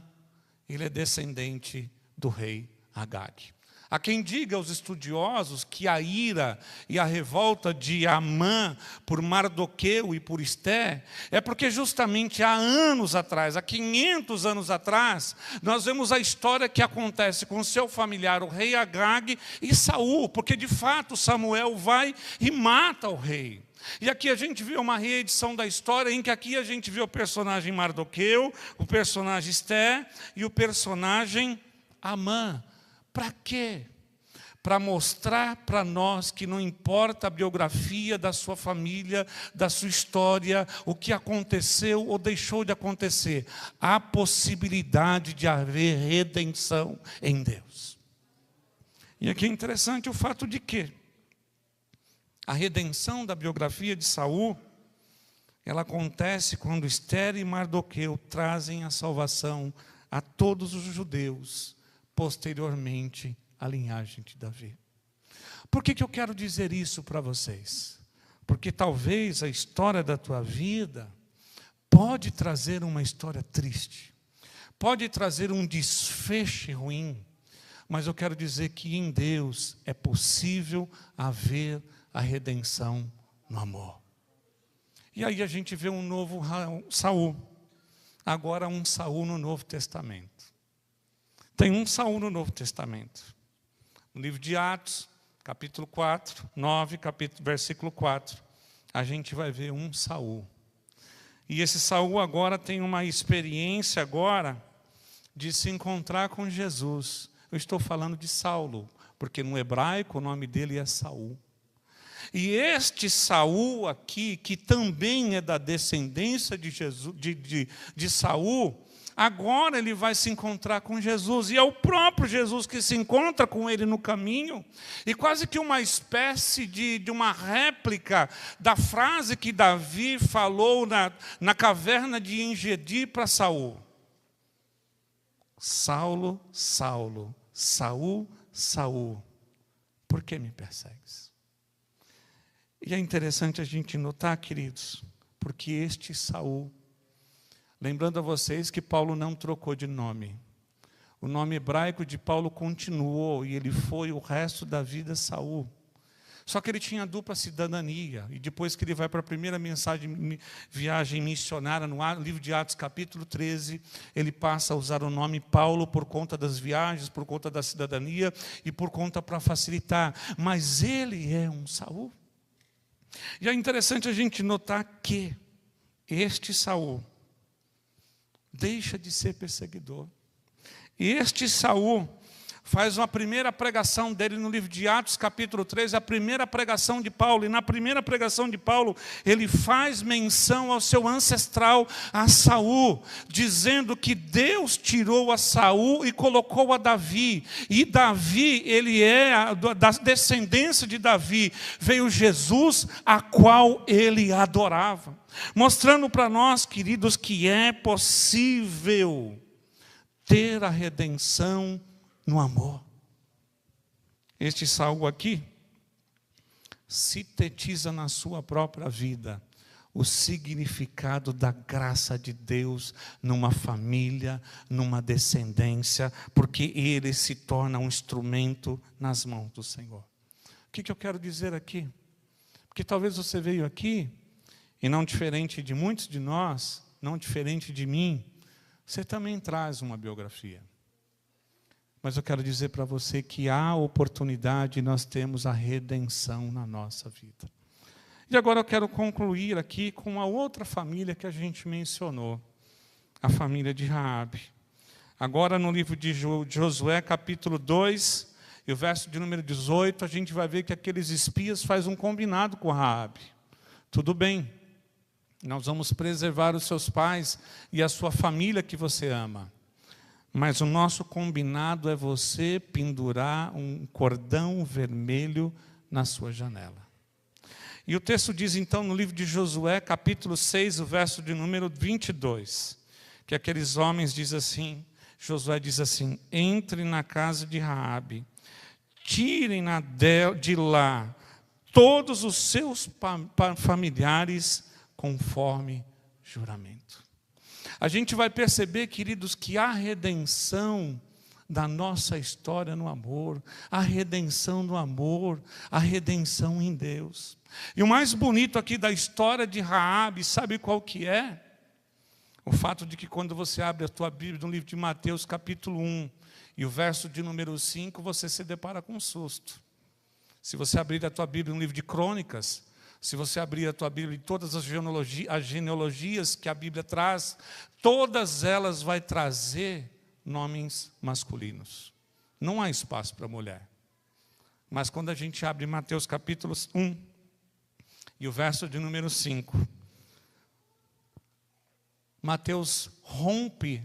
ele é descendente do rei Agag. Há quem diga aos estudiosos que a ira e a revolta de Amã por Mardoqueu e por Esther é porque justamente há anos atrás, há 500 anos atrás, nós vemos a história que acontece com seu familiar, o rei Agag e Saul, porque de fato Samuel vai e mata o rei. E aqui a gente vê uma reedição da história, em que aqui a gente vê o personagem Mardoqueu, o personagem Esther e o personagem Amã. Para quê? Para mostrar para nós que não importa a biografia da sua família, da sua história, o que aconteceu ou deixou de acontecer, há possibilidade de haver redenção em Deus. E aqui é interessante o fato de que a redenção da biografia de Saul, ela acontece quando Esther e Mardoqueu trazem a salvação a todos os judeus, posteriormente à linhagem de Davi. Por que eu quero dizer isso para vocês? Porque talvez a história da tua vida pode trazer uma história triste, pode trazer um desfecho ruim, mas eu quero dizer que em Deus é possível haver a redenção no amor. E aí a gente vê um novo Saul, agora um Saul no Novo Testamento. Tem um Saul no Novo Testamento. No livro de Atos, capítulo 4, 9, versículo 4, a gente vai ver um Saul. E esse Saul agora tem uma experiência agora de se encontrar com Jesus. Eu estou falando de Saulo, porque no hebraico o nome dele é Saul. E este Saul aqui, que também é da descendência de Saul, agora ele vai se encontrar com Jesus. E é o próprio Jesus que se encontra com ele no caminho. E quase que uma espécie de uma réplica da frase que Davi falou na caverna de Engedi para Saul. Saulo, Saulo, Saul, Saul, por que me persegues? E é interessante a gente notar, queridos, porque este Saul, lembrando a vocês que Paulo não trocou de nome. O nome hebraico de Paulo continuou e ele foi o resto da vida Saul. Só que ele tinha dupla cidadania. E depois que ele vai para a primeira viagem missionária, no livro de Atos, capítulo 13, ele passa a usar o nome Paulo por conta das viagens, por conta da cidadania e por conta para facilitar. Mas ele é um Saul. E é interessante a gente notar que este Saul deixa de ser perseguidor. E este Saul faz uma primeira pregação dele no livro de Atos, capítulo 13, a primeira pregação de Paulo. E na primeira pregação de Paulo, ele faz menção ao seu ancestral, a Saul, dizendo que Deus tirou a Saul e colocou a Davi. E Davi, ele é da descendência de Davi, veio Jesus, a qual ele adorava. Mostrando para nós, queridos, que é possível ter a redenção no amor. Este Saul aqui sintetiza na sua própria vida o significado da graça de Deus numa família, numa descendência, porque ele se torna um instrumento nas mãos do Senhor. O que eu quero dizer aqui? Porque talvez você veio aqui e não diferente de muitos de nós, não diferente de mim, você também traz uma biografia. Mas eu quero dizer para você que há oportunidade, nós temos a redenção na nossa vida. E agora eu quero concluir aqui com uma outra família que a gente mencionou, a família de Raabe. Agora no livro de Josué, capítulo 2, e o verso de número 18, a gente vai ver que aqueles espias fazem um combinado com Raabe. Tudo bem, nós vamos preservar os seus pais e a sua família que você ama. Mas o nosso combinado é você pendurar um cordão vermelho na sua janela. E o texto diz então no livro de Josué, capítulo 6, o verso de número 22, que aqueles homens dizem assim, Josué diz assim: entre na casa de Raabe, tirem de lá todos os seus familiares conforme juramento. A gente vai perceber, queridos, que a redenção da nossa história no amor, a redenção no amor, a redenção em Deus. E o mais bonito aqui da história de Raabe, sabe qual que é? O fato de que quando você abre a tua Bíblia no livro de Mateus, capítulo 1, e o verso de número 5, você se depara com um susto. Se você abrir a tua Bíblia no livro de Crônicas, se você abrir a tua Bíblia em todas as genealogias que a Bíblia traz, todas elas vai trazer nomes masculinos. Não há espaço para mulher. Mas quando a gente abre Mateus capítulo 1, e o verso de número 5, Mateus rompe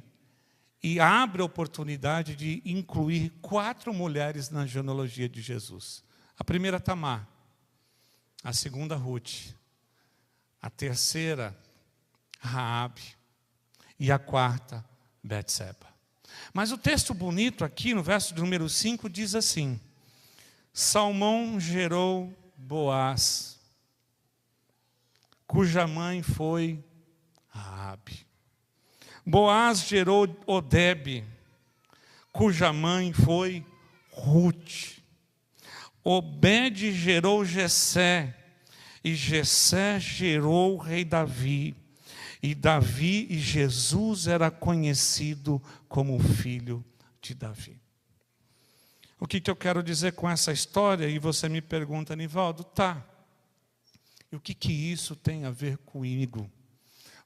e abre a oportunidade de incluir 4 mulheres na genealogia de Jesus. A primeira, Tamar. A segunda, Ruth. A terceira, Raabe. E a quarta, Betseba. Mas o texto bonito aqui, no verso de número 5, diz assim: Salmão gerou Boaz. cuja mãe foi Raabe. Boaz gerou Odebe, cuja mãe foi Ruth. Obed gerou Jessé, e Jessé gerou o rei Davi. E Davi e Jesus era conhecido como filho de Davi. O que eu quero dizer com essa história? E você me pergunta, Nivaldo, tá. E o que isso tem a ver comigo?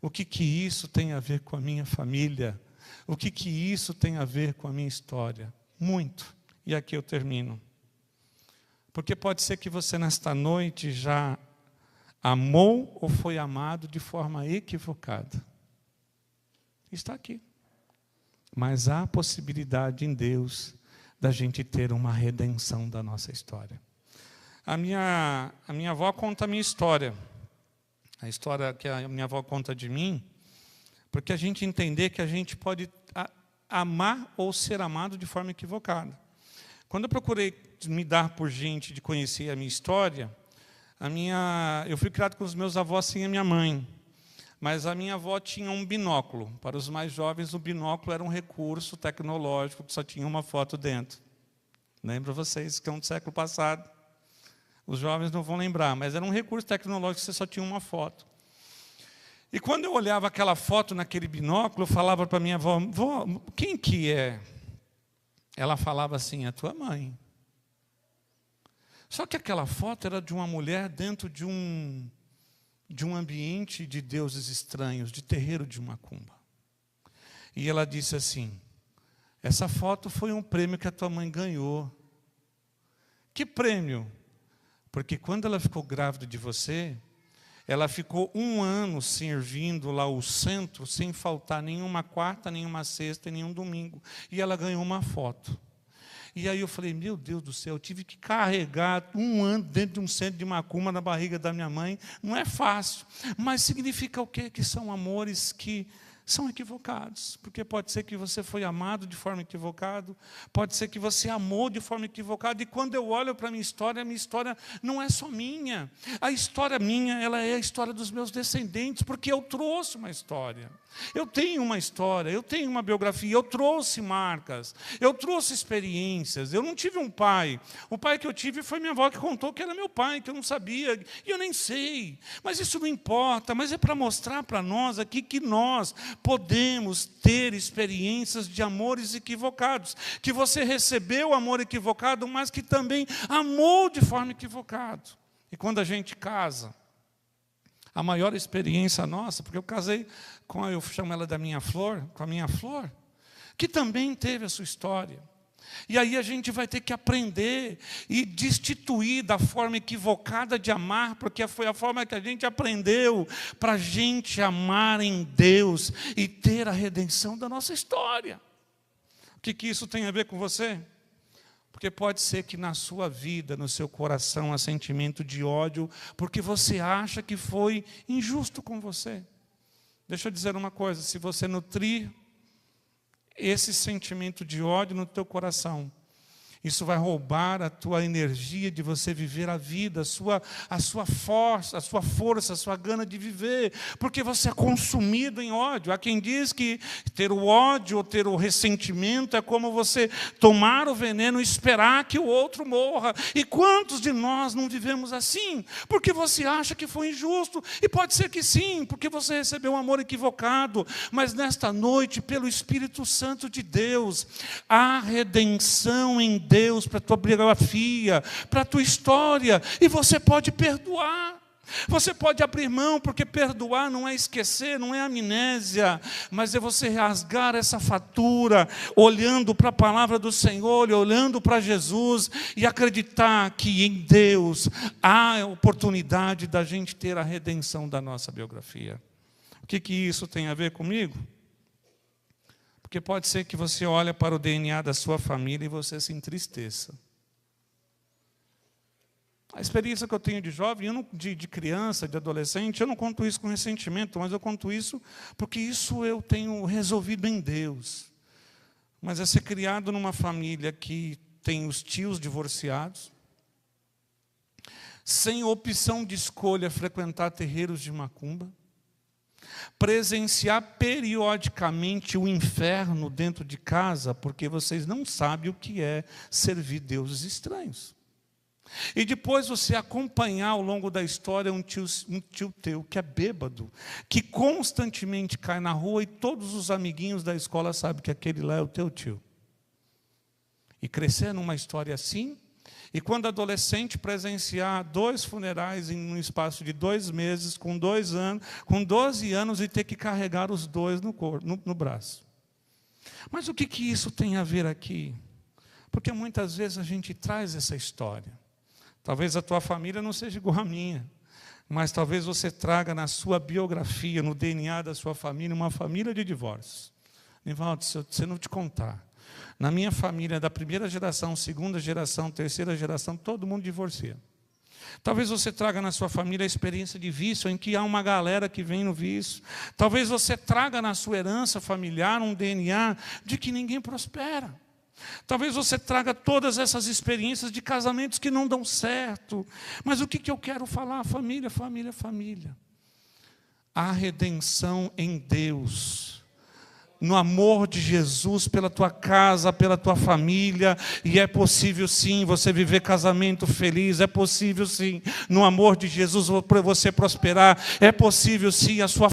O que isso tem a ver com a minha família? O que isso tem a ver com a minha história? Muito. E aqui eu termino. Porque pode ser que você nesta noite já amou ou foi amado de forma equivocada. Está aqui. Mas há possibilidade em Deus da gente ter uma redenção da nossa história. A minha avó conta a minha história. A história que a minha avó conta de mim, porque a gente entender que a gente pode amar ou ser amado de forma equivocada. Quando eu procurei me dar por gente de conhecer a minha história, eu fui criado com os meus avós sem a minha mãe. Mas a minha avó tinha um binóculo. Para os mais jovens, o binóculo era um recurso tecnológico que só tinha uma foto dentro. Lembra vocês que é do século passado? Os jovens não vão lembrar, mas era um recurso tecnológico que você só tinha uma foto. E quando eu olhava aquela foto naquele binóculo, eu falava para minha avó, vó, quem que é? Ela falava assim, a tua mãe. Só que aquela foto era de uma mulher dentro de um ambiente de deuses estranhos, de terreiro de macumba. E ela disse assim, essa foto foi um prêmio que a tua mãe ganhou. Que prêmio? Porque quando ela ficou grávida de você, ela ficou 1 ano servindo lá o centro, sem faltar nenhuma quarta, nenhuma sexta e nenhum domingo. E ela ganhou uma foto. E aí eu falei, meu Deus do céu, eu tive que carregar 1 ano dentro de um centro de macumba na barriga da minha mãe. Não é fácil. Mas significa o quê? Que são amores que são equivocados. Porque pode ser que você foi amado de forma equivocada, pode ser que você amou de forma equivocada. E quando eu olho para a minha história não é só minha. A história minha, ela é a história dos meus descendentes, porque eu trouxe uma história. Eu tenho uma história, eu tenho uma biografia, eu trouxe marcas, eu trouxe experiências. Eu não tive um pai. O pai que eu tive foi minha avó que contou que era meu pai, que eu não sabia, e eu nem sei. Mas isso não importa, mas é para mostrar para nós aqui que nós podemos ter experiências de amores equivocados, que você recebeu amor equivocado, mas que também amou de forma equivocada. E quando a gente casa, a maior experiência nossa, porque eu casei com eu chamo ela da minha flor, com a minha flor, que também teve a sua história. E aí a gente vai ter que aprender e destituir da forma equivocada de amar, porque foi a forma que a gente aprendeu para a gente amar em Deus e ter a redenção da nossa história. O que isso tem a ver com você? Porque pode ser que na sua vida, no seu coração, há sentimento de ódio, porque você acha que foi injusto com você. Deixa eu dizer uma coisa, se você nutrir esse sentimento de ódio no teu coração, isso vai roubar a tua energia de você viver a vida, a sua força, a sua gana de viver, porque você é consumido em ódio. Há quem diz que ter o ódio ou ter o ressentimento é como você tomar o veneno e esperar que o outro morra. E quantos de nós não vivemos assim? Porque você acha que foi injusto, e pode ser que sim, porque você recebeu um amor equivocado, mas nesta noite, pelo Espírito Santo de Deus, há redenção em Deus para a tua biografia, para a tua história, e você pode perdoar. Você pode abrir mão, porque perdoar não é esquecer, não é amnésia, mas é você rasgar essa fatura, olhando para a palavra do Senhor, olhando para Jesus, e acreditar que em Deus há a oportunidade da gente ter a redenção da nossa biografia. O que isso tem a ver comigo? Porque pode ser que você olhe para o DNA da sua família e você se entristeça. A experiência que eu tenho de jovem, de criança, de adolescente, eu não conto isso com ressentimento, mas eu conto isso porque isso eu tenho resolvido em Deus. Mas é ser criado numa família que tem os tios divorciados, sem opção de escolha, frequentar terreiros de macumba, presenciar periodicamente o inferno dentro de casa, porque vocês não sabem o que é servir deuses estranhos. E depois você acompanhar ao longo da história um tio teu que é bêbado, que constantemente cai na rua e todos os amiguinhos da escola sabem que aquele lá é o teu tio. E crescer numa história assim, e quando adolescente presenciar 2 funerais em um espaço de 2 meses, com 2 anos, com 12 anos, e ter que carregar os 2 no braço. Mas o que isso tem a ver aqui? Porque muitas vezes a gente traz essa história. Talvez a tua família não seja igual à minha, mas talvez você traga na sua biografia, no DNA da sua família, uma família de divórcios. Nivaldo, se eu não te contar, na minha família, da primeira geração, segunda geração, terceira geração, todo mundo divorcia. Talvez você traga na sua família a experiência de vício, em que há uma galera que vem no vício. Talvez você traga na sua herança familiar um DNA de que ninguém prospera. Talvez você traga todas essas experiências de casamentos que não dão certo. Mas o que eu quero falar? Família, família, família. Há redenção em Deus, no amor de Jesus, pela tua casa, pela tua família, e é possível sim você viver casamento feliz, é possível sim, no amor de Jesus, você prosperar, é possível sim a sua